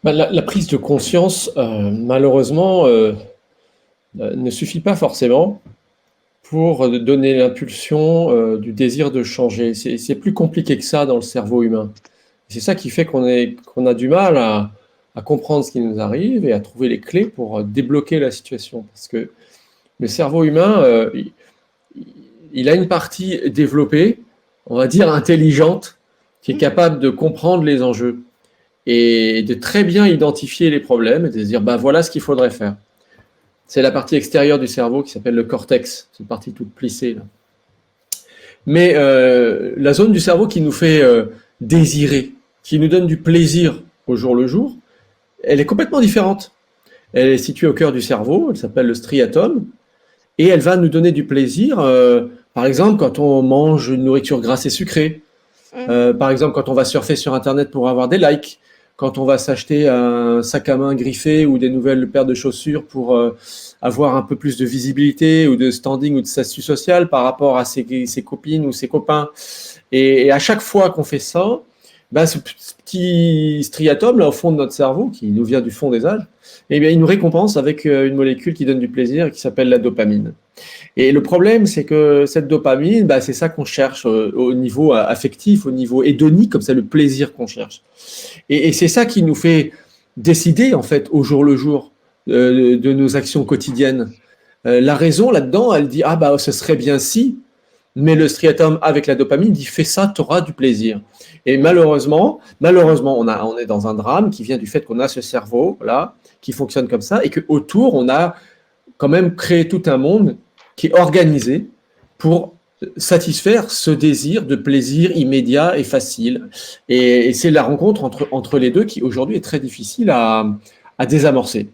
La prise de conscience, malheureusement, ne suffit pas forcément pour donner l'impulsion du désir de changer. C'est plus compliqué que ça dans le cerveau humain. C'est ça qui fait qu'on a du mal à comprendre ce qui nous arrive et à trouver les clés pour débloquer la situation. Parce que le cerveau humain, il a une partie développée, on va dire intelligente, qui est capable de comprendre les enjeux et de très bien identifier les problèmes et de se dire, bah voilà ce qu'il faudrait faire. C'est la partie extérieure du cerveau qui s'appelle le cortex, cette partie toute plissée là. Mais la zone du cerveau qui nous fait désirer, qui nous donne du plaisir au jour le jour, elle est complètement différente. Elle est située au cœur du cerveau, elle s'appelle le striatum, et elle va nous donner du plaisir, par exemple quand on mange une nourriture grasse et sucrée, par exemple quand on va surfer sur Internet pour avoir des likes, quand on va s'acheter un sac à main griffé ou des nouvelles paires de chaussures pour avoir un peu plus de visibilité ou de standing ou de statut social par rapport à ses copines ou ses copains. Et à chaque fois qu'on fait ça, ben, ce petit striatum là au fond de notre cerveau, qui nous vient du fond des âges, eh bien, il nous récompense avec une molécule qui donne du plaisir et qui s'appelle la dopamine. Et le problème, c'est que cette dopamine, bah, c'est ça qu'on cherche au niveau affectif, au niveau hédonique, comme ça, le plaisir qu'on cherche. Et c'est ça qui nous fait décider, en fait, au jour le jour de nos actions quotidiennes. La raison, là-dedans, elle dit, ah bah, ce serait bien si, mais le striatum avec la dopamine dit, fais ça, tu auras du plaisir. Et malheureusement, on est dans un drame qui vient du fait qu'on a ce cerveau, là, qui fonctionne comme ça, et qu'autour, on a quand même créé tout un monde qui est organisé pour satisfaire ce désir de plaisir immédiat et facile. Et c'est la rencontre entre les deux qui aujourd'hui est très difficile à désamorcer.